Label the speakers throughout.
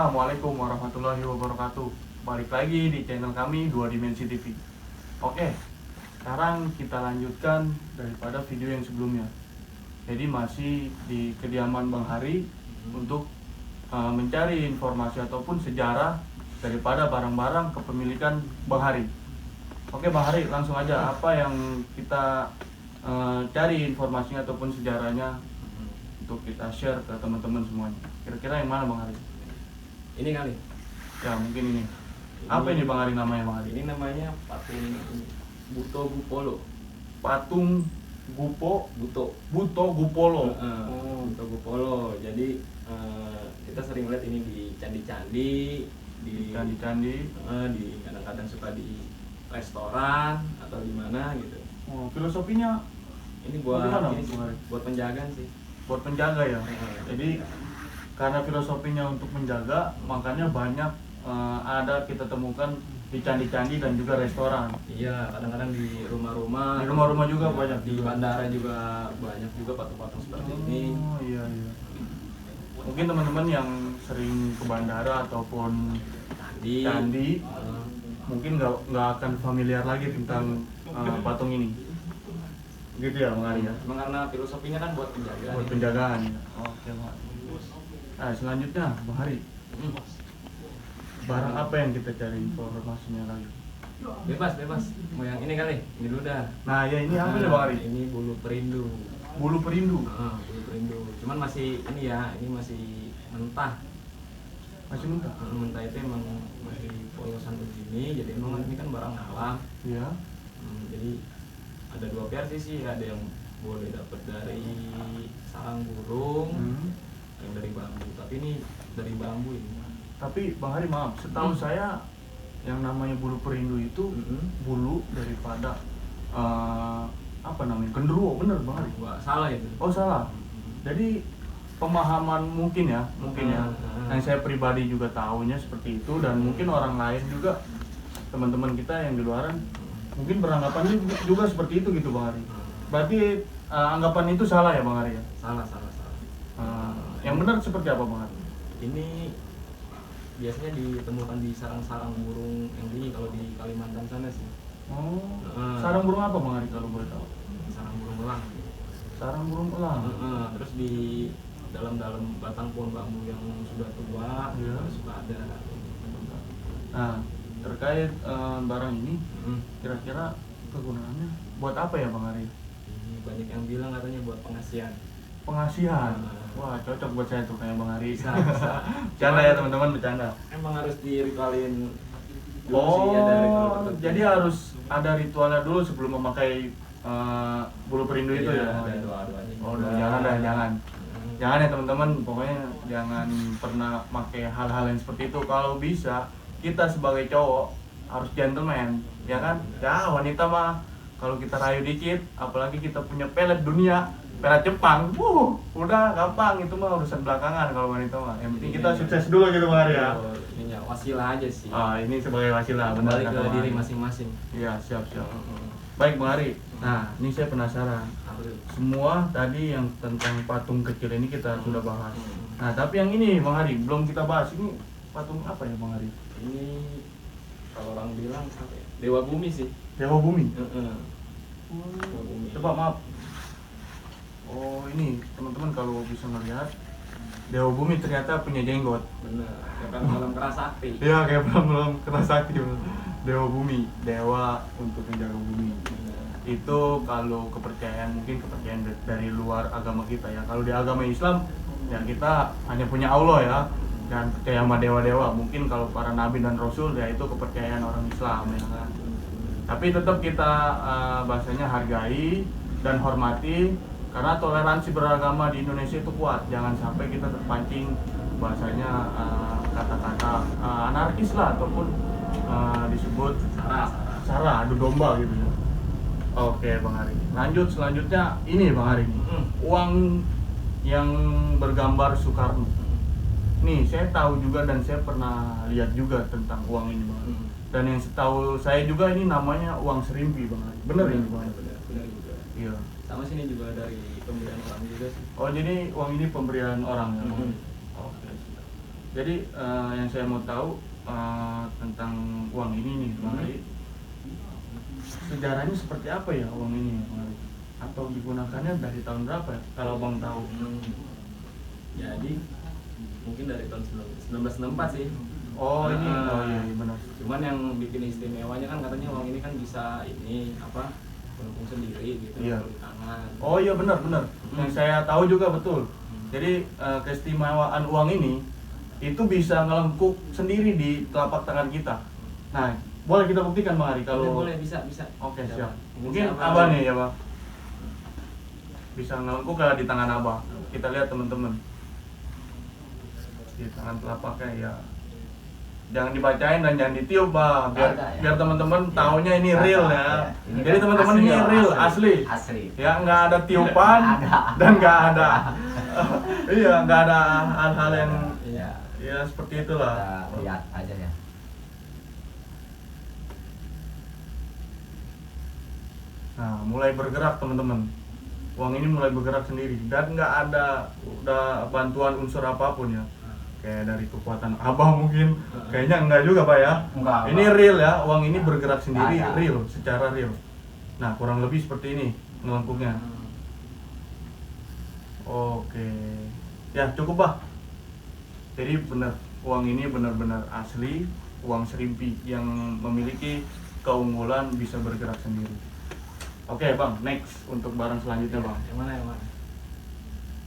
Speaker 1: Assalamualaikum warahmatullahi wabarakatuh. Balik lagi di channel kami Dua Dimensi TV. Oke, sekarang kita lanjutkan daripada video yang sebelumnya. Jadi masih di kediaman Bang Hari untuk mencari informasi ataupun sejarah daripada barang-barang kepemilikan Bang Hari. Oke Bang Hari, langsung aja apa yang kita cari informasinya ataupun sejarahnya untuk kita share ke teman-teman semuanya. Kira-kira yang mana Bang Hari?
Speaker 2: Ini kali.
Speaker 1: Ya mungkin ini. Apa ini Bang Hari namanya Bang Hari?
Speaker 2: Ini namanya patung Buto Gupolo.
Speaker 1: Patung Buto Gupolo.
Speaker 2: Buto Gupolo. Jadi kita sering lihat ini di candi-candi, di
Speaker 1: candi-candi,
Speaker 2: di kadang-kadang suka di restoran atau di mana gitu.
Speaker 1: Oh, filosofinya
Speaker 2: Ini buat
Speaker 1: gimana,
Speaker 2: ini sih,
Speaker 1: Bang Hari?
Speaker 2: buat penjagaan sih.
Speaker 1: Buat penjaga ya. Jadi karena filosofinya untuk menjaga, makanya banyak ada kita temukan di candi-candi dan juga restoran.
Speaker 2: Iya, kadang-kadang di rumah-rumah.
Speaker 1: Di rumah-rumah juga banyak
Speaker 2: Di
Speaker 1: juga.
Speaker 2: bandara juga banyak juga patung-patung seperti ini.
Speaker 1: Oh iya iya. Mungkin teman-teman yang sering ke bandara ataupun candi mungkin nggak akan familiar lagi tentang patung ini. Gitu ya Bang Ari ya.
Speaker 2: Memang karena filosofinya kan buat penjagaan.
Speaker 1: Buat penjagaan ya. Oke Bang. Nah selanjutnya Bang Hari, barang apa yang kita cari informasinya lagi?
Speaker 2: Bebas. Mau yang ini kali, ini dulu dah.
Speaker 1: Nah ya ini apa nih Bang Hari?
Speaker 2: Ini bulu perindu.
Speaker 1: Bulu perindu.
Speaker 2: Bulu perindu. Cuman masih ini ya, ini masih mentah.
Speaker 1: Masih mentah?
Speaker 2: Mentah itu emang masih polosan begini, jadi emang ini kan barang alam.
Speaker 1: Iya.
Speaker 2: Jadi ada dua versi sih, ada yang boleh dapat dari sarang burung, yang dari bambu. Tapi ini dari bambu ini.
Speaker 1: Tapi Bang Hari maaf, setahu saya yang namanya bulu perindu itu bulu daripada apa namanya, genderuwo, bener Bang Hari?
Speaker 2: Wah, salah itu.
Speaker 1: Oh salah. Jadi pemahaman mungkin ya, yang saya pribadi juga tahunya seperti itu dan mungkin orang lain juga, teman-teman kita yang di luaran mungkin beranggapan juga seperti itu gitu Bang Hari. Berarti anggapan itu salah ya Bang Hari ya?
Speaker 2: Salah.
Speaker 1: Yang benar seperti apa Bang Hari?
Speaker 2: Ini biasanya ditemukan di sarang-sarang burung yang di kalau di Kalimantan sana sih.
Speaker 1: Oh, sarang burung apa Bang Hari kalau boleh tahu?
Speaker 2: Sarang burung elang.
Speaker 1: Sarang burung elang.
Speaker 2: Terus di dalam batang pohon bambu yang sudah tua, suka ada.
Speaker 1: Nah, terkait barang ini, kira-kira kegunaannya buat apa ya Bang Hari?
Speaker 2: Ini banyak yang bilang katanya buat pengasihan.
Speaker 1: Pengasihan. Wah, cocok buat saya tuh kayak Bang Hari.
Speaker 2: Bisa.
Speaker 1: Bercanda ya teman-teman, bercanda.
Speaker 2: Emang harus diritualin dulu
Speaker 1: Oh,
Speaker 2: sih, ada ritual tertentu.
Speaker 1: jadi harus ada ritualnya dulu sebelum memakai bulu perindu itu ya?
Speaker 2: Ada doa-doanya.
Speaker 1: Oh, jangan. Jangan ya teman-teman, pokoknya jangan pernah pakai hal-hal yang seperti itu. Kalau bisa, kita sebagai cowok harus gentleman, ya kan? Ya wanita mah kalau kita rayu dikit, apalagi kita punya pelet dunia, pelet Jepang, udah gampang, itu mah urusan belakangan kalau wanita mah. Yang penting kita sukses dulu gitu Bang Hari ya.
Speaker 2: Ini wasilah aja sih.
Speaker 1: Ini sebagai wasilah, benar
Speaker 2: Kembali
Speaker 1: kata
Speaker 2: ke
Speaker 1: Bang
Speaker 2: diri
Speaker 1: Hari.
Speaker 2: masing-masing.
Speaker 1: Iya, siap. Baik Bang Hari. Nah, ini saya penasaran. Semua tadi yang tentang patung kecil ini kita sudah bahas. Nah, tapi yang ini Bang Hari belum kita bahas. Ini patung apa ya Bang Hari?
Speaker 2: Ini kalau orang bilang apa ya? Dewa bumi sih.
Speaker 1: Dewa Bumi.
Speaker 2: Dewa bumi.
Speaker 1: Coba maaf. Oh, ini teman-teman kalau bisa melihat Dewa Bumi ternyata punya jenggot.
Speaker 2: Bener. Kayak malam keras sakti.
Speaker 1: Iya, kayak belum kena sakti. Dewa Bumi, dewa untuk menjaga bumi. Itu kalau kepercayaan, mungkin kepercayaan dari luar agama kita ya. Kalau di agama Islam ya kita hanya punya Allah ya, dan percaya sama dewa-dewa. Mungkin kalau para nabi dan rasul ya itu kepercayaan orang Islam ya kan. Tapi tetap kita bahasanya hargai dan hormati, karena toleransi beragama di Indonesia itu kuat. Jangan sampai kita terpancing bahasanya kata-kata anarkis lah, ataupun disebut sara, adu domba gitu ya. Oke Bang Hari, lanjut selanjutnya ini Bang Hari, uang yang bergambar Soekarno. Nih saya tahu juga dan saya pernah lihat juga tentang uang ini Bang Hari. Dan yang setahu saya juga ini namanya uang serimpi Bang Hari. Bener ini Bang Hari?
Speaker 2: Bener juga.
Speaker 1: Iya.
Speaker 2: Sama sini juga dari pemberian orang juga sih.
Speaker 1: Oh jadi uang ini pemberian orang ya Bang Hari? Oke. Jadi yang saya mau tahu tentang uang ini nih, Bang Ari. Sejarahnya seperti apa ya uang ini, Bang Ari? Atau digunakannya dari tahun berapa ya? Kalau Bang tahu.
Speaker 2: Jadi mungkin dari tahun 1964 sih.
Speaker 1: Oh ini, oh iya benar.
Speaker 2: Cuman yang bikin istimewanya kan katanya uang ini kan bisa ini apa melengkung sendiri gitu,
Speaker 1: Iya.
Speaker 2: di tangan.
Speaker 1: Oh iya benar. Yang saya tahu juga betul. Jadi keistimewaan uang ini itu bisa ngelengkuk sendiri di telapak tangan kita. Nah, boleh kita buktikan Bang Ari kalau.
Speaker 2: Boleh bisa.
Speaker 1: Oke,
Speaker 2: Coba.
Speaker 1: siap. Mungkin Abah nih ya, Bang. Bisa ngelengkuk lah di tangan Abah. Kita lihat teman-teman. Di tangan telapaknya ya. Jangan dibacain dan jangan ditiup, Bang. Biar
Speaker 3: Ada, ya.
Speaker 1: biar teman-teman taunya ini
Speaker 3: Ada,
Speaker 1: real
Speaker 3: ya.
Speaker 1: ya.
Speaker 3: Ini
Speaker 1: Jadi
Speaker 3: kan
Speaker 1: teman-teman
Speaker 3: asli
Speaker 1: ini
Speaker 3: loh,
Speaker 1: real,
Speaker 3: asli.
Speaker 1: asli.
Speaker 3: Asli.
Speaker 1: Ya, nggak ada tiupan
Speaker 3: Ada.
Speaker 1: dan nggak ada. Iya, nggak ada hal-hal yang
Speaker 3: Iya.
Speaker 1: ya seperti itulah.
Speaker 3: Kita lihat aja ya.
Speaker 1: Nah, mulai bergerak teman-teman. Uang ini mulai bergerak sendiri dan nggak ada udah bantuan unsur apapun ya. Kayak dari kekuatan Abah mungkin. Kayaknya enggak juga, Pak ya.
Speaker 3: Enggak,
Speaker 1: Ini
Speaker 3: enggak.
Speaker 1: real ya, uang ini bergerak sendiri,
Speaker 3: Ada.
Speaker 1: real, secara real. Nah, kurang lebih seperti ini ngelengkungnya. Oke. Ya, cukup, Bah. Jadi benar, uang ini benar-benar asli, uang serimpi yang memiliki keunggulan bisa bergerak sendiri. Oke, Bang, next untuk barang selanjutnya, Bang.
Speaker 2: Yang mana?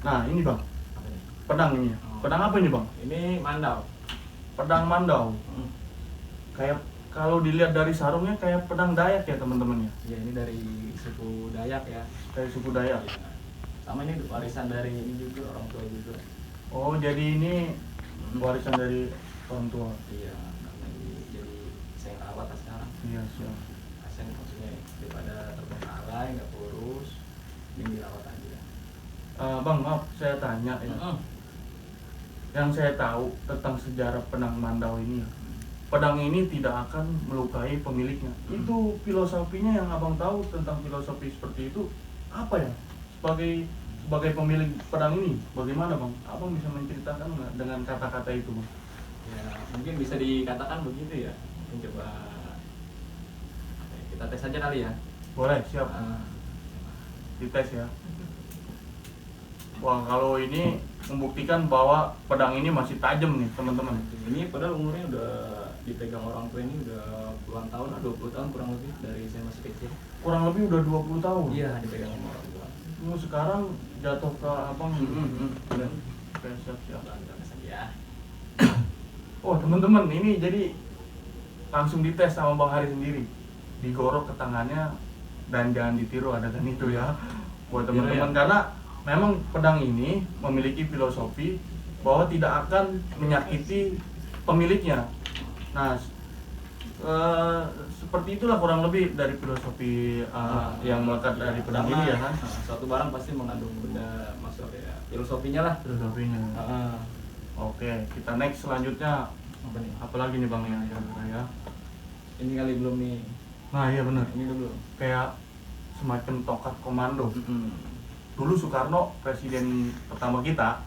Speaker 1: Nah, ini, Bang.
Speaker 2: Apa ini?
Speaker 1: Pedang ini. Pedang apa ini, Bang?
Speaker 2: Ini mandau.
Speaker 1: Pedang mandau. Kayak kalau dilihat dari sarungnya kayak pedang Dayak ya, teman-teman ya.
Speaker 2: Ya ini dari suku Dayak ya.
Speaker 1: Kayak suku Dayak.
Speaker 2: Iya. Sama ini warisan dari ini juga orang tua juga.
Speaker 1: Oh, jadi ini warisan dari orang tua.
Speaker 2: Iya, karena ini jadi saya rawat lah sekarang.
Speaker 1: Iya, siap.
Speaker 2: Kasian maksudnya daripada terbengkalai nggak kurus, ini dirawat aja.
Speaker 1: Bang, maaf saya tanya ya. Yang saya tahu tentang sejarah pedang mandau ini ya. Pedang ini tidak akan melukai pemiliknya. Itu filosofinya yang Abang tahu tentang filosofi seperti itu apa ya? Sebagai pemilik pedang ini, bagaimana Bang? Abang bisa menceritakan nggak dengan kata-kata itu, Bang?
Speaker 2: Ya mungkin bisa dikatakan begitu ya. Mungkin coba kita tes aja kali ya.
Speaker 1: Boleh, siap.
Speaker 2: Ah,
Speaker 1: Dites ya. Wah, kalau ini membuktikan bahwa pedang ini masih tajam nih, teman-teman.
Speaker 2: ini padahal umurnya udah dipegang orang tua ini udah puluhan tahun lah, 20 tahun kurang lebih dari saya masih kecil.
Speaker 1: Kurang lebih udah 20 tahun.
Speaker 2: Iya, dipegang sama orang tua.
Speaker 1: Lu sekarang jatuh ke Abang.
Speaker 2: Benar.
Speaker 1: Oke, siap.
Speaker 2: Tes aja ya.
Speaker 1: Oh, teman-teman, ini jadi langsung dites sama Bang Hari sendiri. Digorok ke tangannya dan jangan ditiru adegan itu ya. Buat teman-teman karena memang pedang ini memiliki filosofi bahwa tidak akan menyakiti pemiliknya. Nah, seperti itulah kurang lebih dari filosofi yang melekat dari pedang ini ya kan.
Speaker 2: Suatu barang pasti mengandung benda masuk ya filosofinya lah.
Speaker 1: Filosofinya. Oke, kita next selanjutnya.
Speaker 2: Apa nih?
Speaker 1: Apalagi nih Bang yang kira-kira ya?
Speaker 2: Ini kali belum nih.
Speaker 1: Nah iya benar.
Speaker 2: Ini dulu.
Speaker 1: Kayak semacam tongkat komando. Dulu Soekarno, presiden pertama kita,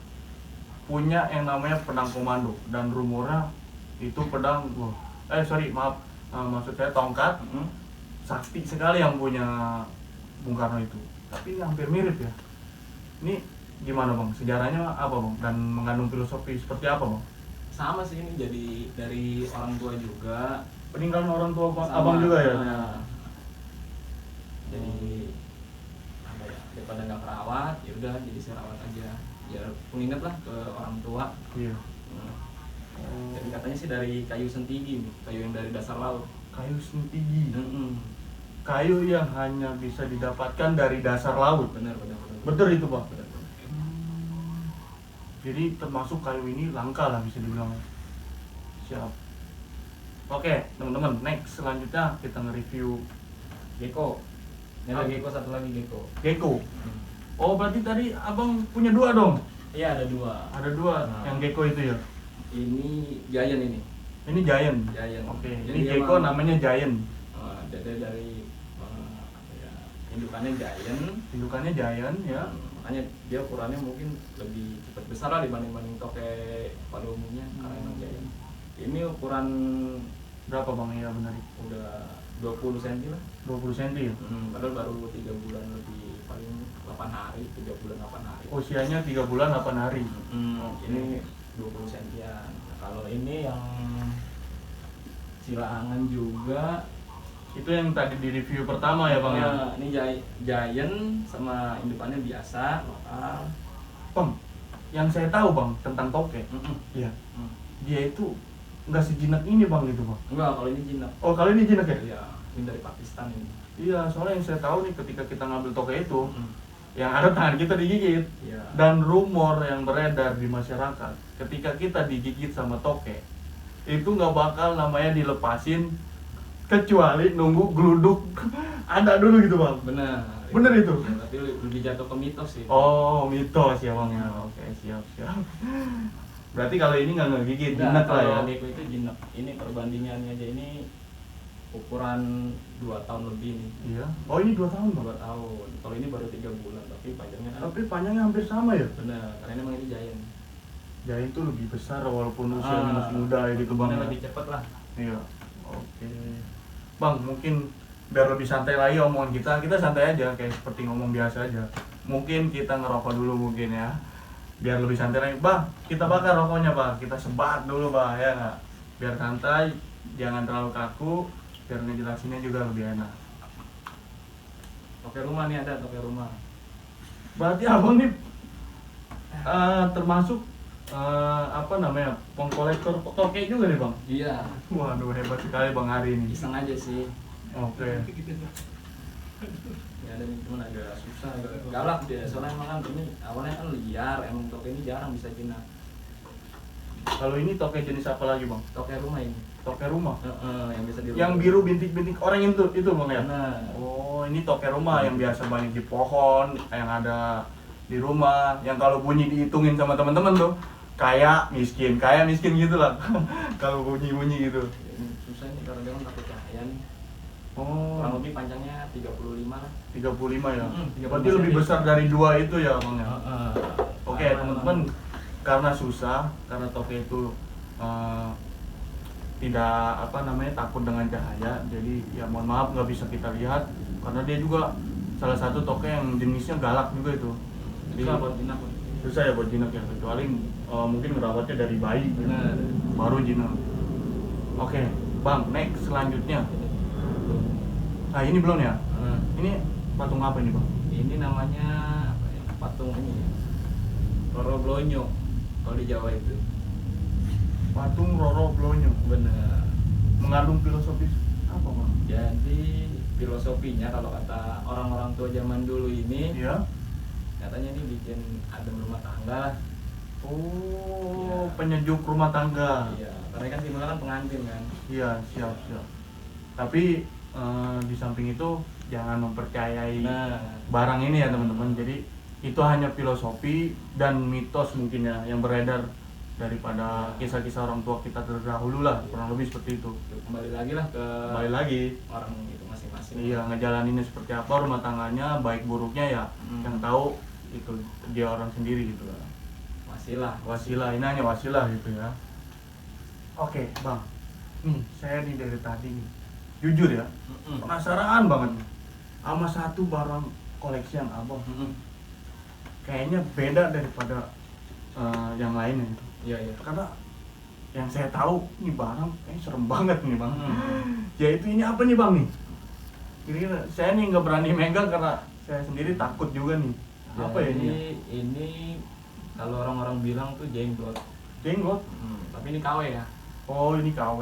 Speaker 1: punya yang namanya pedang komando dan rumornya itu pedang, maksud saya tongkat sakti sekali yang punya Bung Karno itu. Tapi ini hampir mirip ya. Ini gimana Bang? Sejarahnya apa Bang? Dan mengandung filosofi seperti apa Bang?
Speaker 2: Sama sih ini jadi dari orang tua juga.
Speaker 1: Peninggalan orang tua
Speaker 2: Sama.
Speaker 1: Abang juga ya?
Speaker 2: Jadi apa ya? Daripada nggak kerawat, ya udah jadi saya rawat aja. Ya pengingat lah ke orang tua.
Speaker 1: Iya.
Speaker 2: Jadi katanya sih dari kayu sentigi nih, kayu yang dari dasar laut.
Speaker 1: Kayu sentigi. Kayu yang hanya bisa didapatkan dari dasar laut.
Speaker 2: Benar.
Speaker 1: Betul itu Pak.
Speaker 2: Benar.
Speaker 1: Jadi termasuk kayu ini langka lah bisa dibilang. Siap. Oke teman-teman, next selanjutnya kita nge-review
Speaker 2: Gecko. Ini ada gecko, satu lagi gecko.
Speaker 1: gecko. Oh berarti tadi abang punya dua dong?
Speaker 2: Iya ada dua.
Speaker 1: Ada dua yang gecko itu ya?
Speaker 2: Ini giant ini.
Speaker 1: Ini giant.
Speaker 2: Giant.
Speaker 1: Oke.
Speaker 2: Jadi
Speaker 1: Ini gecko
Speaker 2: emang-
Speaker 1: namanya giant.
Speaker 2: Dari indukannya giant.
Speaker 1: Indukannya giant ya.
Speaker 2: makanya dia ukurannya mungkin lebih cepat besar lah dibanding toke pada umumnya. Karena emang Giant ini ukuran
Speaker 1: Berapa bang ya benar?
Speaker 2: udah 20 cm lah.
Speaker 1: 20 cm ya?
Speaker 2: Padahal baru 3 bulan lebih, paling 8 hari, 3 bulan 8 hari.
Speaker 1: Usianya 3 bulan 8 hari.
Speaker 2: Ini 20 sentian. Nah, kalau ini yang silangan juga
Speaker 1: Itu yang tadi di review pertama ya bang ya?
Speaker 2: Ini Giant sama indukannya biasa lokal.
Speaker 1: Bang, yang saya tahu bang tentang toke, iya, dia itu nggak sejinak ini bang gitu bang.
Speaker 2: Enggak, kalau ini jinak.
Speaker 1: Oh kalau ini jinak ya?
Speaker 2: Iya, ini dari Pakistan ini.
Speaker 1: Iya, soalnya yang saya tahu nih ketika kita ngambil toke itu, yang ada tangan kita digigit.
Speaker 2: Iya.
Speaker 1: Dan rumor yang beredar di masyarakat, ketika kita digigit sama toke, itu nggak bakal namanya dilepasin kecuali nunggu geluduk ada dulu gitu bang. Bener itu?
Speaker 2: Ya, tapi lebih jatuh ke mitos sih.
Speaker 1: Oh, mitos ya bang ya. Oke, siap. Berarti kalau ini nggak ngegigit, jinak lah ya.
Speaker 2: Kalau Gecko itu jinak. Ini perbandingannya aja, ini ukuran 2 tahun lebih nih.
Speaker 1: Iya. Oh ini 2 tahun bang.
Speaker 2: 2 tahun. Kalau ini baru 3 bulan, tapi panjangnya kan.
Speaker 1: Tapi panjangnya hampir sama ya.
Speaker 2: Benar, karena emang ini Giant.
Speaker 1: Giant itu lebih besar walaupun usianya masih muda ya gitu bang.
Speaker 2: Ini lebih cepat lah.
Speaker 1: Iya. Oke. Bang, mungkin biar lebih santai lagi omongan kita santai aja kayak seperti ngomong biasa aja. Mungkin kita ngerokok dulu mungkin ya. Biar lebih santai lagi. Bang, kita bakar rokoknya bang. Kita sebat dulu bang ya nggak? Biar santai, jangan terlalu kaku. Biar ngejelasinnya juga lebih enak.
Speaker 2: Toke rumah nih, ada toke rumah.
Speaker 1: Berarti abang nih termasuk apa namanya, pengkolektor toke juga nih bang?
Speaker 2: Iya.
Speaker 1: Waduh hebat sekali bang hari ini.
Speaker 2: Iseng aja sih.
Speaker 1: Oke.
Speaker 2: Ya ada nih, cuman agak susah, agak galak dia. Soalnya emang kan ini awalnya kan liar, emang toke ini jarang bisa jinak.
Speaker 1: Kalau ini toke jenis apa lagi bang?
Speaker 2: Toke rumah ini.
Speaker 1: Toke rumah.
Speaker 2: Yang bisa di
Speaker 1: Yang biru bintik-bintik orang itu bang ya?
Speaker 2: Nah.
Speaker 1: Oh ini toke rumah yang biasa banyak di pohon, yang ada di rumah, yang kalau bunyi dihitungin sama teman-teman tuh kaya miskin gitu lah. Kalau bunyi gitu.
Speaker 2: Ini susah nih karena dia kan takut cahaya nih.
Speaker 1: Oh.
Speaker 2: Kurang lebih panjangnya 35 lah.
Speaker 1: 35 ya.
Speaker 2: 35
Speaker 1: Berarti lebih
Speaker 2: cm.
Speaker 1: besar dari 2 itu ya bang ya. Oke
Speaker 2: Parah,
Speaker 1: teman-teman, karena susah, karena toke itu tidak apa namanya takut dengan cahaya, jadi ya mohon maaf nggak bisa kita lihat karena dia juga salah satu toke yang jenisnya galak juga itu. Jadi
Speaker 2: Susah buat jinak.
Speaker 1: susah ya buat jinak ya, kecuali mungkin merawatnya dari bayi
Speaker 2: Benar.
Speaker 1: baru jinak. Oke bang, next selanjutnya. Nah ini belum ya? Ini patung apa ini bang?
Speaker 2: Ini namanya apa ya? Patung ini ya. Roro Blonyo kalau di Jawa itu.
Speaker 1: Patung Roro Blonyo.
Speaker 2: Bener.
Speaker 1: Mengandung filosofis apa bang?
Speaker 2: Jadi filosofinya kalau kata orang-orang tua zaman dulu ini,
Speaker 1: Iya.
Speaker 2: katanya ini bikin adem rumah tangga lah.
Speaker 1: Oh,
Speaker 2: Iya.
Speaker 1: penyejuk rumah tangga.
Speaker 2: Iya, karena kan simbolnya kan pengantin kan.
Speaker 1: Iya, siap. Tapi di samping itu jangan mempercayai
Speaker 2: Nah,
Speaker 1: barang ini ya teman-teman. Jadi itu hanya filosofi dan mitos mungkin ya yang beredar daripada kisah-kisah orang tua kita terdahulu lah, kurang lebih seperti itu.
Speaker 2: kembali lagi lah ke
Speaker 1: Kembali lagi,
Speaker 2: orang itu masing-masing.
Speaker 1: iya ngejalaninnya seperti apa rumah tangganya, baik buruknya ya yang tahu itu dia orang sendiri gitu lah. Wasilah, ini hanya wasilah gitu ya. Oke bang, nih saya nih dari tadi nih, jujur ya, penasaran banget sama satu barang koleksian abang. Kayaknya beda daripada yang lainnya gitu.
Speaker 2: Iya.
Speaker 1: Karena yang saya tahu ini barang kayaknya serem banget nih bang. Yaitu ini apa nih bang nih? Kira-kira saya nih nggak berani megang karena saya sendiri takut juga nih. Apa ya ini?
Speaker 2: Ini kalau orang-orang bilang tuh jenggot.
Speaker 1: Jenggot.
Speaker 2: Tapi ini KW ya.
Speaker 1: Oh ini KW.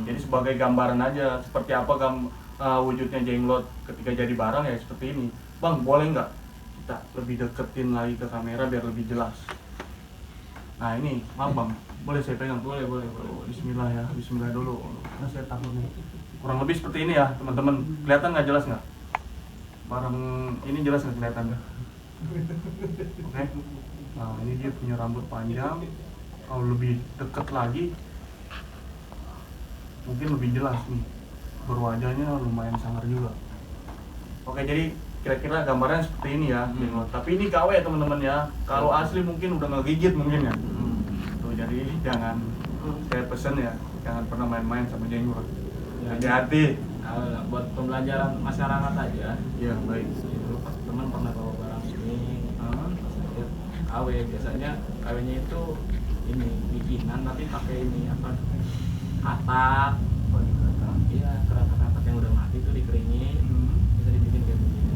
Speaker 1: Jadi sebagai gambaran aja seperti apa wujudnya jenglot ketika jadi barang ya seperti ini. Bang boleh nggak kita lebih deketin lagi ke kamera biar lebih jelas? Nah ini, maaf bang, boleh saya pegang?
Speaker 2: Boleh.
Speaker 1: Bismillah ya, Bismillah dulu. Karena saya takut nih. Kurang lebih seperti ini ya teman-teman. Kelihatan nggak jelas nggak? Barang ini jelas nggak kelihatan? Oke. Nah ini dia punya rambut panjang. Kalau lebih deket lagi, mungkin lebih jelas nih. Berwajahnya lumayan sangar juga. Oke, jadi kira-kira gambarnya seperti ini ya jenglot. Tapi ini KW teman-teman ya. Kalau asli mungkin udah ngegigit mungkin ya. Tuh jadi jangan, saya pesen ya, jangan pernah main-main sama jenggot.
Speaker 2: Ya,
Speaker 1: Hati-hati.
Speaker 2: buat pembelajaran masyarakat aja.
Speaker 1: Iya baik.
Speaker 2: Itu teman pernah bawa barang ini, KW biasanya KW-nya itu ini bikinan tapi pakai ini apa? Katak. Iya, katak yang udah mati itu dikeringin, bisa dibikin kayak begini.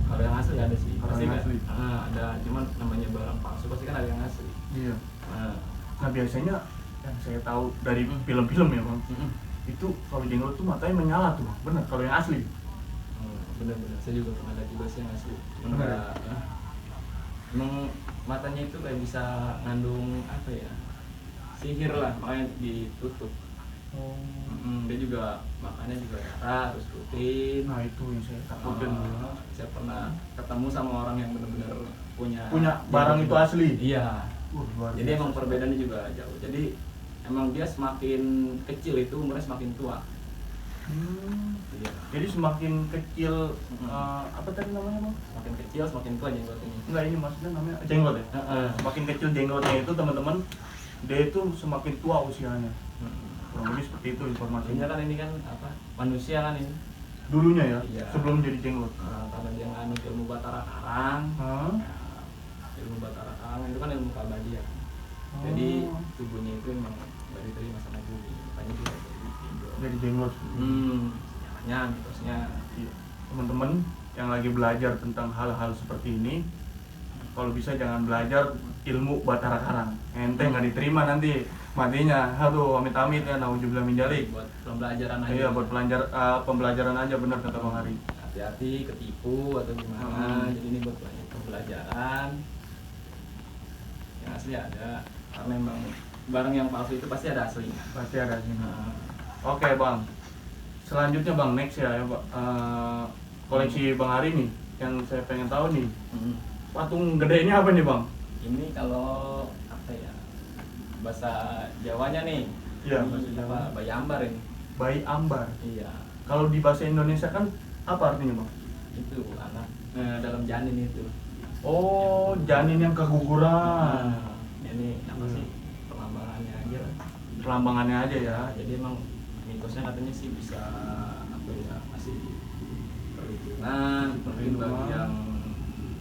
Speaker 2: Kalau yang asli ada sih,
Speaker 1: Kalau
Speaker 2: pasti
Speaker 1: yang
Speaker 2: kan
Speaker 1: asli.
Speaker 2: ada, cuman namanya barang palsu pasti kan ada yang asli.
Speaker 1: Iya.
Speaker 2: Nah,
Speaker 1: Nah biasanya yang saya tahu dari film-film ya bang, itu kalau jenglot tuh matanya menyala tuh bang, bener kalau yang asli.
Speaker 2: bener-bener saya juga pernah lihat juga sih yang asli.
Speaker 1: Bener ya?
Speaker 2: Emang matanya itu kayak bisa ngandung apa ya, sihir lah, makanya ditutup. Dia juga makannya juga darah, terus rutin.
Speaker 1: Nah itu yang saya takutin.
Speaker 2: Saya pernah ketemu sama orang yang benar-benar punya
Speaker 1: Barang itu asli.
Speaker 2: Iya.
Speaker 1: Luar
Speaker 2: Jadi
Speaker 1: biasa.
Speaker 2: emang perbedaannya juga jauh. Jadi emang dia semakin kecil itu umurnya semakin tua. Iya.
Speaker 1: Jadi semakin kecil apa tadi namanya bang?
Speaker 2: Semakin kecil semakin tua jenggot ini.
Speaker 1: Enggak, ini maksudnya namanya jenglot ya. Semakin kecil jenglotnya itu teman-teman, dia itu semakin tua usianya. Kurang lebih seperti itu informasinya.
Speaker 2: Kan ini kan apa? Manusia kan ini.
Speaker 1: Dulunya ya,
Speaker 2: Iya.
Speaker 1: sebelum jadi jenglot.
Speaker 2: Karena dia nganut ilmu Batara Karang. Ilmu Batara Karang itu kan ilmu keabadian. Jadi tubuhnya itu memang nggak diterima sama bumi, makanya dia jadi tidur.
Speaker 1: Jadi jenglot.
Speaker 2: Namanya mitosnya.
Speaker 1: Iya. Teman-teman yang lagi belajar tentang hal-hal seperti ini, kalau bisa jangan belajar ilmu Batara Karang. Ente nggak diterima nanti matinya. Aduh, amit-amit ya, nauzubillah min dzalik.
Speaker 2: Buat pembelajaran aja.
Speaker 1: Iya, buat pembelajaran aja, benar kata Bang Hari.
Speaker 2: Hati-hati ketipu atau gimana. Jadi ini buat pembelajaran. Yang asli ada, karena memang barang yang palsu itu pasti ada aslinya.
Speaker 1: Pasti ada sini. Oke, Bang. Selanjutnya Bang, next ya, Pak. Koleksi Bang Hari nih, yang saya pengen tahu nih. Patung gedenya apa nih, Bang?
Speaker 2: Ini kalau apa ya? Bahasa Jawanya nih.
Speaker 1: Iya,
Speaker 2: Ini
Speaker 1: bahasa Jawa.
Speaker 2: apa? Bayi ambar ini.
Speaker 1: Bayi ambar.
Speaker 2: Iya.
Speaker 1: Kalau di bahasa Indonesia kan apa artinya, Bang?
Speaker 2: Itu anak dalam janin itu.
Speaker 1: Oh, janin yang keguguran.
Speaker 2: Ini apa sih? Perlambangannya aja.
Speaker 1: Pelambangannya aja ya.
Speaker 2: Jadi emang mitosnya katanya sih bisa apa ya, masih perlindungan, mungkin bagi yang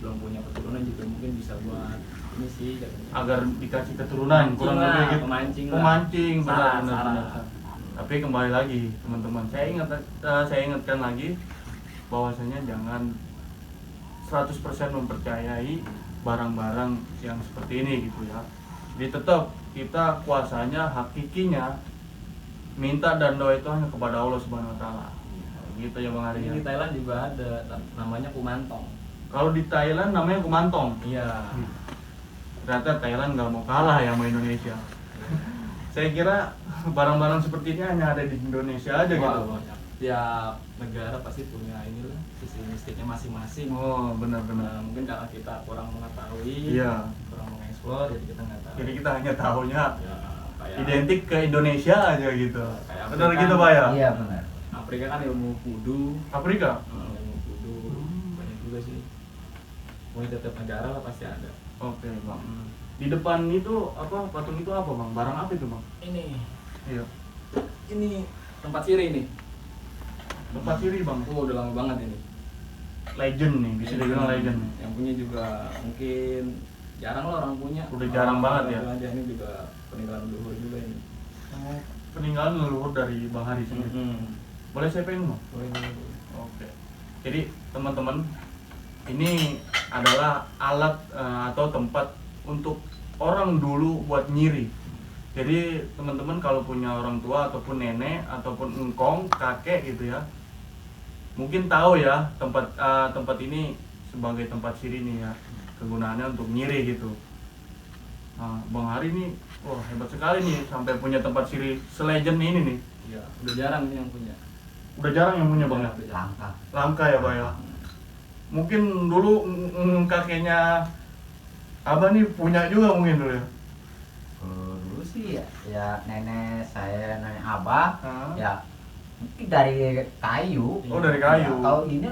Speaker 2: belum punya keturunan juga mungkin bisa buat ini sih katanya.
Speaker 1: Agar dikasih keturunan, kurang
Speaker 2: Pemancing
Speaker 1: lebih
Speaker 2: lah,
Speaker 1: gitu.
Speaker 2: pemancing lah.
Speaker 1: Pemancing,
Speaker 2: Salah,
Speaker 1: benar.
Speaker 2: salah.
Speaker 1: Tapi kembali lagi, teman-teman, saya ingatkan lagi bahwasanya jangan 100% mempercayai barang-barang yang seperti ini gitu ya. Jadi tetap kita kuasanya, hakikinya minta dan doa itu hanya kepada Allah Subhanahu wa taala. Gitu ya Bang Ari.
Speaker 2: Ini di Thailand juga ada namanya kumantong.
Speaker 1: Kalau di Thailand namanya kumantong.
Speaker 2: Iya.
Speaker 1: Ternyata Thailand nggak mau kalah ya sama Indonesia. Saya kira barang-barang seperti ini hanya ada di Indonesia aja gitu.
Speaker 2: Banyak. Tiap negara pasti punya inilah sisi mistiknya masing-masing.
Speaker 1: Oh, benar-benar.
Speaker 2: Mungkin karena kita kurang mengetahui,
Speaker 1: Iya.
Speaker 2: kurang mengeksplor, jadi kita nggak tahu.
Speaker 1: Jadi kita hanya tahunya
Speaker 2: Ya, kayak
Speaker 1: identik ke Indonesia aja gitu.
Speaker 2: Kayak
Speaker 1: Benar
Speaker 2: Afrika.
Speaker 1: gitu Pak ya?
Speaker 3: Iya benar.
Speaker 2: Afrika kan ilmu kudu,
Speaker 1: Afrika?
Speaker 2: ilmu kudu banyak juga sih. Mau tetap negara lah pasti ada.
Speaker 1: Oke Bang. Di depan itu apa, patung itu apa Bang? Barang apa itu Bang?
Speaker 2: Ini,
Speaker 1: Iya.
Speaker 2: ini tempat siri nih.
Speaker 1: Tempat siri Bang.
Speaker 2: Udah lama banget ini.
Speaker 1: Legend nih, bisa dibilang legend nih.
Speaker 2: Yang punya juga mungkin jarang lah orang punya.
Speaker 1: Udah jarang banget ya.
Speaker 2: Aja ini juga peninggalan leluhur juga ini.
Speaker 1: Oh, peninggalan leluhur dari Bang Hari sendiri. Boleh saya pengen Bang?
Speaker 2: Boleh.
Speaker 1: Oke. Jadi teman-teman, ini adalah alat atau tempat untuk orang dulu buat nyiri. Jadi teman-teman kalau punya orang tua ataupun nenek ataupun engkong, kakek gitu ya, mungkin tahu ya tempat ini sebagai tempat siri nih ya, kegunaannya untuk nyiri gitu. Nah, Bang Hari ini, wah hebat sekali nih sampai punya tempat siri selegend ini nih.
Speaker 2: Iya, udah jarang nih yang punya.
Speaker 1: Udah jarang yang punya Bang ya?
Speaker 3: Langka.
Speaker 1: Langka ya Pak ya. Mungkin dulu kakeknya Abah nih punya juga mungkin dulu ya.
Speaker 3: Dulu sih ya nenek saya, nenek abah,
Speaker 1: Hah?
Speaker 3: ya mungkin dari kayu.
Speaker 1: Oh, dari kayu.
Speaker 3: Ya, kalau ini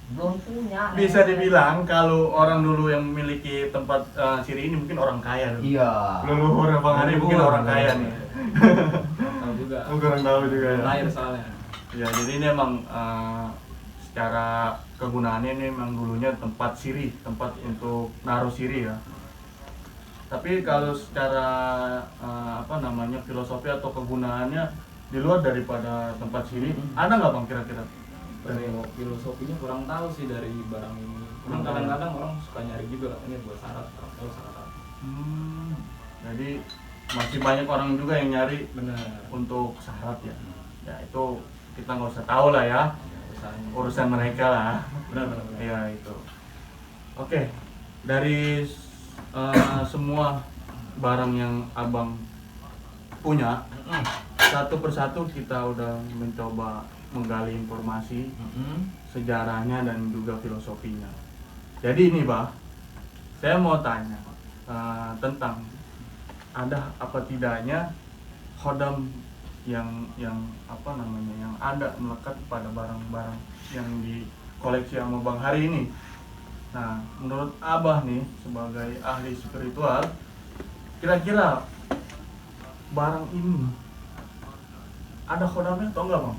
Speaker 3: belum punya.
Speaker 1: Bisa dibilang kalau orang dulu yang memiliki tempat siri ini mungkin orang kaya dulu.
Speaker 3: Iya.
Speaker 1: Leluhur Bang Hari mungkin orang kaya nih.
Speaker 2: Tahu juga.
Speaker 1: Kurang tahu juga ya.
Speaker 2: Lahir soalnya.
Speaker 1: Ya jadi ini emang secara kegunaannya ini memang dulunya tempat siri, tempat untuk naruh siri ya. Tapi kalau secara filosofi atau kegunaannya di luar daripada tempat siri, ada nggak Bang kira-kira?
Speaker 2: Kalau filosofinya kurang tahu sih dari barang ini. Cuman kadang-kadang orang suka nyari juga ini buat syarat, tahu syarat.
Speaker 1: Jadi masih banyak orang juga yang nyari
Speaker 2: Benar.
Speaker 1: untuk syarat ya. Ya itu kita nggak usah tahu lah ya, urusan mereka lah.
Speaker 2: Benar.
Speaker 1: Ya itu. Oke, dari semua barang yang abang punya, satu persatu kita udah mencoba menggali informasi sejarahnya dan juga filosofinya. Jadi ini Bah, saya mau tanya tentang ada apa tidaknya khodam yang ada melekat pada barang-barang yang di koleksi sama Bang Hari ini. Nah, menurut Abah nih sebagai ahli spiritual, kira-kira barang ini ada khodamnya atau enggak Bang?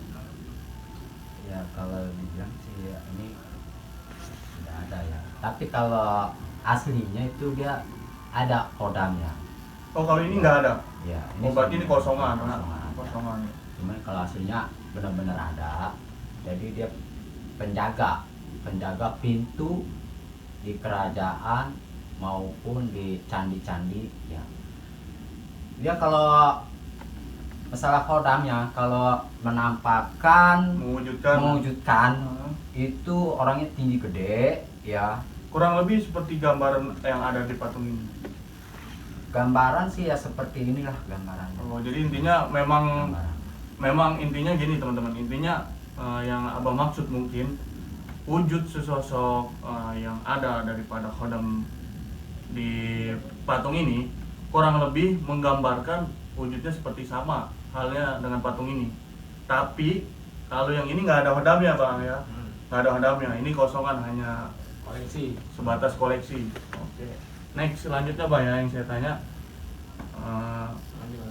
Speaker 3: Ya kalau dibilang sih ya, ini tidak ada ya. Tapi kalau aslinya itu dia ada kodamnya.
Speaker 1: Oh kalau ini nggak ada?
Speaker 3: Ya.
Speaker 1: Oh berarti ini kosongan.
Speaker 3: Kosongan.
Speaker 1: Kosongan.
Speaker 3: Cuman kalau aslinya benar-benar ada. Jadi dia penjaga pintu di kerajaan maupun di candi-candi ya. Dia kalau masalah kodamnya, kalau menampakkan mewujudkan itu orangnya tinggi gede ya.
Speaker 1: Kurang lebih seperti gambaran yang ada di patung ini.
Speaker 3: Gambaran sih ya seperti inilah gambarannya.
Speaker 1: Oh jadi intinya memang intinya gini teman-teman, intinya yang Abah maksud mungkin wujud sesosok yang ada daripada khodam di patung ini kurang lebih menggambarkan wujudnya seperti sama halnya dengan patung ini. Tapi kalau yang ini nggak ada khodamnya Bang ya, nggak ada khodamnya. Ini kosongan, hanya
Speaker 2: Koleksi.
Speaker 1: sebatas koleksi. Oke. Next selanjutnya Bang ya yang saya tanya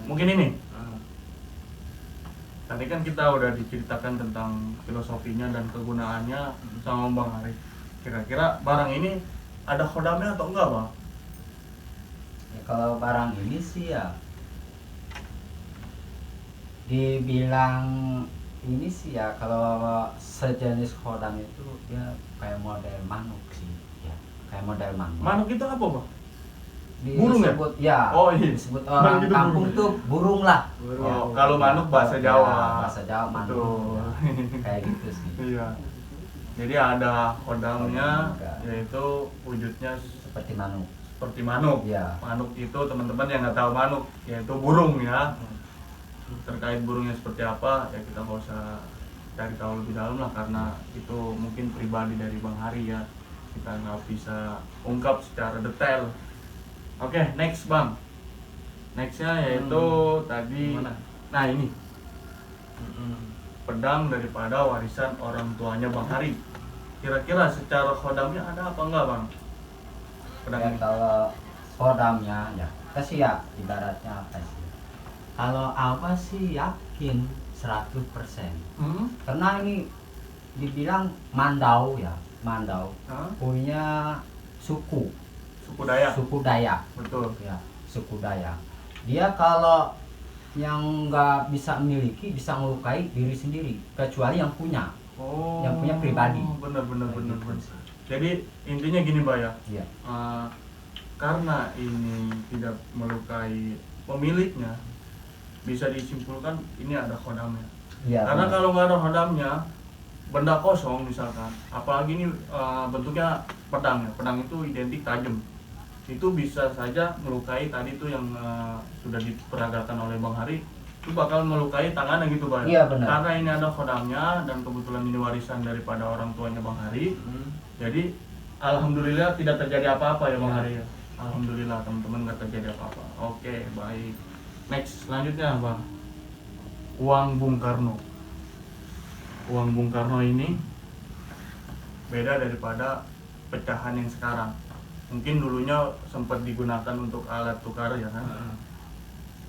Speaker 1: mungkin ini. Tadi kan kita udah diceritakan tentang filosofinya dan kegunaannya sama Bang Hari. Kira-kira barang ini ada khodamnya atau enggak Bang?
Speaker 3: Ya, kalau barang ini sih ya dibilang ini sih ya, kalau sejenis khodam itu dia kayak model manuk sih ya, kayak model manuk.
Speaker 1: Manuk itu apa Bang? Burung ya?
Speaker 3: Disebut ya,
Speaker 1: Oh, iya.
Speaker 3: disebut orang
Speaker 1: Manuk itu
Speaker 3: kampung
Speaker 1: burung.
Speaker 3: tuh burung lah.
Speaker 1: Oh, kalau manuk bahasa Jawa.
Speaker 3: Ya, bahasa Jawa manuk.
Speaker 1: Betul.
Speaker 3: Ya, kayak gitu sih.
Speaker 1: Iya. Jadi ada khodamnya,
Speaker 3: Khodam.
Speaker 1: yaitu wujudnya
Speaker 3: Seperti manuk.
Speaker 1: seperti manuk.
Speaker 3: Iya.
Speaker 1: Manuk itu teman-teman yang nggak tahu manuk, yaitu burung ya. Terkait burungnya seperti apa, ya kita nggak usah cari tahu lebih dalam lah, karena itu mungkin pribadi dari Bang Hari ya. Kita nggak bisa ungkap secara detail. Oke, next Bang. Nextnya yaitu tadi.
Speaker 2: Mana?
Speaker 1: Nah ini pedang daripada warisan orang tuanya Bang Hari. Kira-kira secara khodamnya ada apa enggak Bang? Pedang
Speaker 3: Ya,
Speaker 1: ini.
Speaker 3: kalau khodamnya ya kasih ya, ibaratnya apa sih? Kalau apa sih yakin 100%. Karena ini dibilang Mandau ya, Mandau
Speaker 1: Hah?
Speaker 3: punya suku
Speaker 1: Suku Dayak. Betul.
Speaker 3: ya, suku Dayak. Dia kalau yang nggak bisa memiliki bisa melukai diri sendiri kecuali yang punya.
Speaker 1: Oh.
Speaker 3: Yang punya pribadi.
Speaker 1: Bener.
Speaker 3: Kayak gitu sih.
Speaker 1: Jadi intinya gini Mbak ya.
Speaker 3: Iya.
Speaker 1: Karena ini tidak melukai pemiliknya, bisa disimpulkan ini ada khodamnya.
Speaker 3: Iya.
Speaker 1: Karena
Speaker 3: benar.
Speaker 1: kalau nggak ada khodamnya, benda kosong misalkan, apalagi ini bentuknya pedang ya, pedang itu identik tajam, itu bisa saja melukai tadi tuh yang sudah diperagakan oleh Bang Hari, itu bakal melukai tangannya gitu Bang.
Speaker 3: Iya, benar.
Speaker 1: Karena ini ada khodamnya dan kebetulan ini warisan daripada orang tuanya Bang Hari, jadi alhamdulillah tidak terjadi apa-apa ya Bang Hari ya. Alhamdulillah teman-teman nggak terjadi apa-apa. Oke baik. Next selanjutnya Bang, uang Bung Karno. Uang Bung Karno ini beda daripada pecahan yang sekarang. Mungkin dulunya sempat digunakan untuk alat tukar ya kan.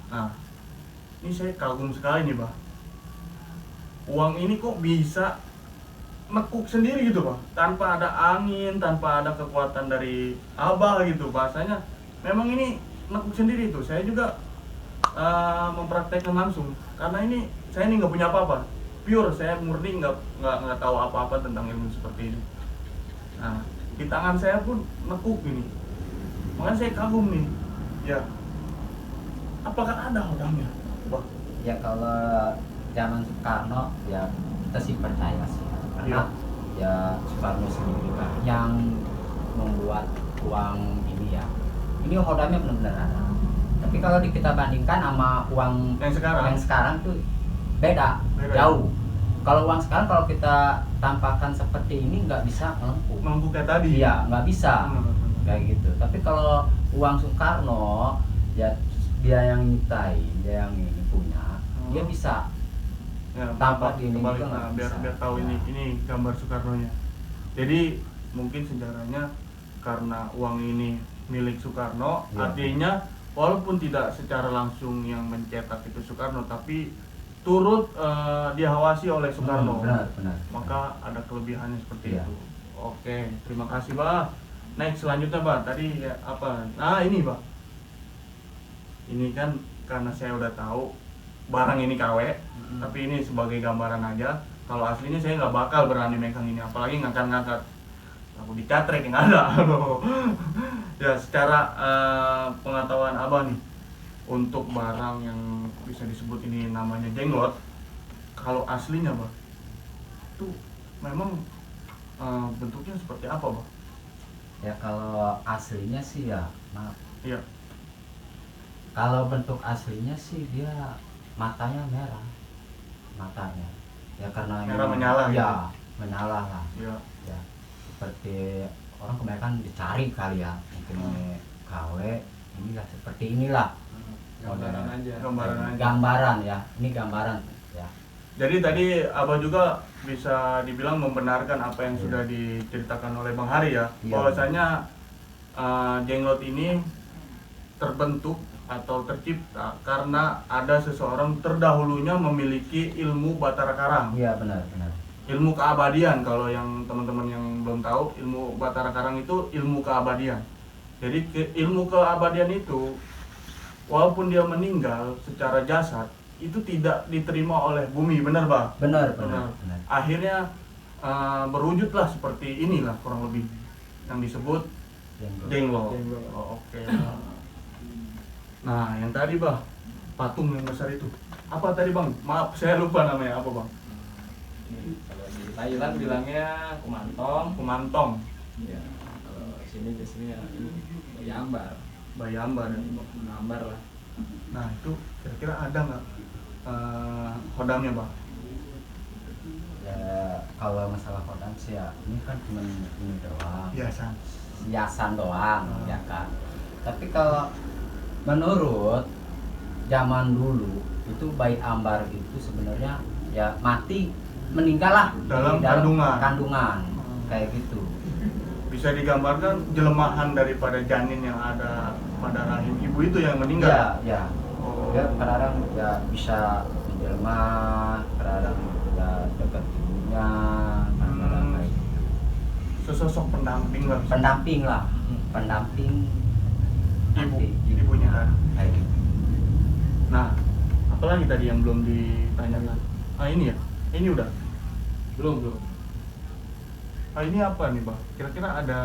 Speaker 1: Nah, ini saya kagum sekali nih Bah. Uang ini kok bisa nekuk sendiri gitu Bah, tanpa ada angin, tanpa ada kekuatan dari Abah gitu. Bahasanya memang ini nekuk sendiri tuh. Saya juga mempraktekkan langsung, karena ini saya ini nggak punya apa-apa, pure, saya murni nggak tahu apa-apa tentang ilmu seperti ini. Nah, di tangan saya pun nekuk ini, makanya saya kagum nih. Ya, apakah ada hodamnya, Bah?
Speaker 3: Ya kalau zaman Soekarno ya kita sih percaya sih, karena ya Soekarno sendiri kan yang membuat uang ini ya. Ini hodamnya benar-benar ada. Tapi kalau kita bandingkan sama uang
Speaker 1: Yang sekarang
Speaker 3: tuh beda. Jauh. Kalau uang sekarang kalau kita tampakkan seperti ini nggak bisa
Speaker 1: melengkung kayak tadi.
Speaker 3: Iya, nggak bisa kayak gitu. Tapi kalau uang Soekarno ya dia yang nyiptain, dia yang ini punya, dia bisa.
Speaker 1: Ya,
Speaker 3: tampak di ini
Speaker 1: kembali,
Speaker 3: juga nggak
Speaker 1: biar
Speaker 3: bisa.
Speaker 1: tahu
Speaker 3: Ya.
Speaker 1: ini gambar Soekarno-nya. Jadi mungkin sejarahnya karena uang ini milik Soekarno,
Speaker 3: Ya.
Speaker 1: artinya walaupun tidak secara langsung yang mencetak itu Soekarno, tapi turut diawasi oleh Soekarno.
Speaker 3: Benar.
Speaker 1: Maka ada kelebihannya seperti
Speaker 3: Ya.
Speaker 1: itu. Oke, terima kasih Bah. Next selanjutnya Bah, tadi ya, apa? Nah ini Bah, ini kan karena saya udah tahu barang ini KW, tapi ini sebagai gambaran aja. Kalau aslinya saya nggak bakal berani megang ini, apalagi ngangkat-ngangkat. Aku dicatrek yang ada. Ya, secara pengetahuan Abah nih, untuk barang yang bisa disebut ini namanya jenglot, kalau aslinya Bah, itu memang bentuknya seperti apa Bah?
Speaker 3: Ya kalau aslinya sih ya, maaf.
Speaker 1: Iya.
Speaker 3: Kalau bentuk aslinya sih dia matanya merah. Matanya. Ya karena
Speaker 1: Merah menyala
Speaker 3: ya,
Speaker 1: gitu?
Speaker 3: menyala lah.
Speaker 1: Iya.
Speaker 3: Ya. Seperti orang kebanyakan dicari kali ya. Mungkin ini KW, inilah seperti inilah.
Speaker 2: Gambaran aja.
Speaker 1: Gambaran aja.
Speaker 3: Gambaran ya. Ini gambaran ya.
Speaker 1: Jadi tadi Abah juga bisa dibilang membenarkan apa yang
Speaker 3: Iya.
Speaker 1: sudah diceritakan oleh Bang Hari ya,
Speaker 3: Iya.
Speaker 1: bahwasanya jenglot ini terbentuk atau tercipta karena ada seseorang terdahulunya memiliki ilmu Batara Karang,
Speaker 3: Iya benar.
Speaker 1: ilmu keabadian. Kalau yang teman-teman yang belum tahu, ilmu Batara Karang itu ilmu keabadian. Jadi ilmu keabadian itu walaupun dia meninggal secara jasad, itu tidak diterima oleh bumi, benar Bah?
Speaker 3: Benar.
Speaker 1: Akhirnya berwujudlah seperti inilah kurang lebih yang disebut jenglot.
Speaker 2: Jenglot.
Speaker 1: Oh, oke. Nah, yang tadi Bah, patung yang besar itu apa tadi Bang? Maaf, saya lupa namanya apa Bang?
Speaker 2: Ini kalau di Thailand bilangnya kumantong.
Speaker 1: Kumantong,
Speaker 2: Ya, kalau sini biasanya ini bayi ambar.
Speaker 1: bayi ambar.
Speaker 2: Ambar lah.
Speaker 1: Nah, itu kira-kira ada nggak hodamnya Bang?
Speaker 3: Ya kalau masalah kodam sih ya ini kan cuma ini doang.
Speaker 1: Biasa.
Speaker 3: Hiasan doang ya kan. Tapi kalau menurut zaman dulu itu bayi ambar itu sebenarnya ya mati, meninggal lah
Speaker 1: Dalam
Speaker 3: di
Speaker 1: kandungan.
Speaker 3: kayak gitu.
Speaker 1: Bisa digambarkan jelemahan daripada janin yang ada pada rahim ibu itu yang meninggal.
Speaker 3: Ya
Speaker 1: Oh.
Speaker 3: dia kadang ya bisa menjelma, kadang ya dekat ibunya, kadang kayak gitu.
Speaker 1: Sesosok pendamping lah.
Speaker 3: pendamping
Speaker 1: Ibu,
Speaker 3: nanti
Speaker 1: ibunya kan.
Speaker 3: kayak gitu.
Speaker 1: Nah, apalagi tadi yang belum ditanyakan? Ini ya, ini udah.
Speaker 2: Belum.
Speaker 1: Ini apa nih Bang? Kira-kira ada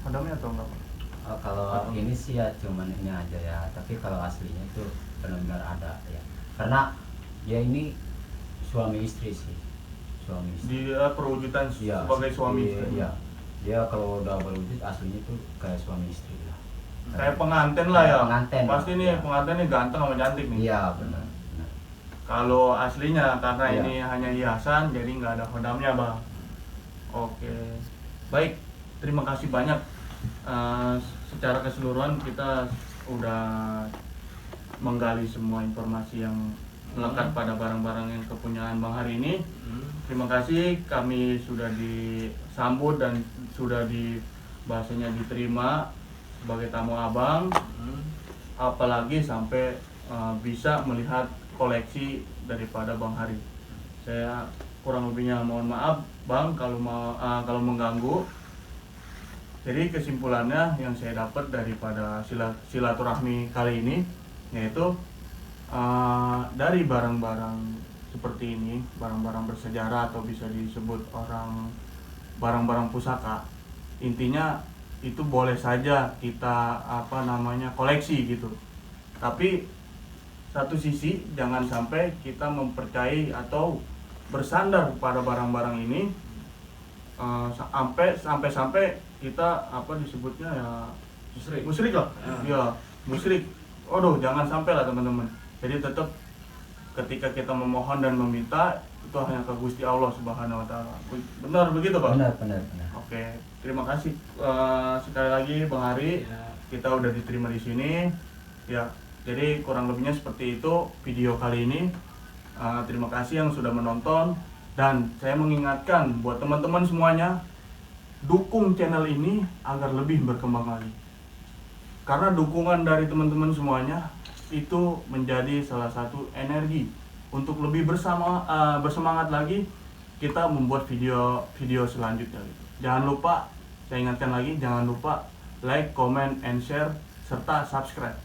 Speaker 1: hodamnya atau enggak Pak?
Speaker 3: Oh, kalau ini sih ya cuman ini aja ya, tapi kalau aslinya itu benar-benar ada ya, karena ya ini suami istri sih,
Speaker 1: Dia perwujudan
Speaker 3: Iya,
Speaker 1: sebagai suami istri.
Speaker 3: iya. Dia kalau udah berwujud aslinya tuh kayak suami istri lah.
Speaker 1: Kayak pengantin lah ya.
Speaker 3: Pengantin
Speaker 1: Pasti
Speaker 3: lah,
Speaker 1: nih
Speaker 3: ya.
Speaker 1: pengantinnya ganteng sama cantik nih.
Speaker 3: Iya benar.
Speaker 1: Kalau aslinya karena
Speaker 3: Iya.
Speaker 1: ini hanya hiasan, jadi nggak ada hodamnya Bang. Oke, baik. Terima kasih banyak. Secara keseluruhan kita udah menggali semua informasi yang melekat pada barang-barang yang kepunyaan Bang Hari ini. terima kasih kami sudah disambut dan sudah bahasanya diterima sebagai tamu abang, apalagi sampai bisa melihat koleksi daripada Bang Hari. Saya kurang lebihnya mohon maaf Bang kalau mengganggu. Jadi kesimpulannya yang saya dapat daripada silaturahmi kali ini yaitu dari barang-barang seperti ini, barang-barang bersejarah atau bisa disebut orang barang-barang pusaka, intinya itu boleh saja kita koleksi gitu. Tapi satu sisi jangan sampai kita mempercayai atau bersandar pada barang-barang ini sampai kita disebutnya ya musyrik lah. Ya, musyrik. Aduh, jangan sampai lah teman-teman. Jadi tetap ketika kita memohon dan meminta itu hanya ke Gusti Allah Subhanahu wa taala. Benar begitu, Pak?
Speaker 3: Benar.
Speaker 1: Oke, terima kasih sekali lagi Bang Hari.
Speaker 2: Ya.
Speaker 1: Kita udah diterima di sini. Ya, jadi kurang lebihnya seperti itu video kali ini. Terima kasih yang sudah menonton dan saya mengingatkan buat teman-teman semuanya, dukung channel ini agar lebih berkembang lagi. Karena dukungan dari teman-teman semuanya itu menjadi salah satu energi untuk lebih bersemangat lagi kita membuat video selanjutnya. Jangan lupa, saya ingatkan lagi, jangan lupa like, comment, and share serta subscribe.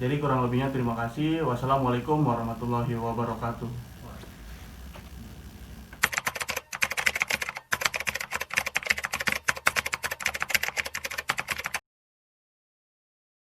Speaker 1: Jadi kurang lebihnya terima kasih. Wassalamualaikum warahmatullahi wabarakatuh.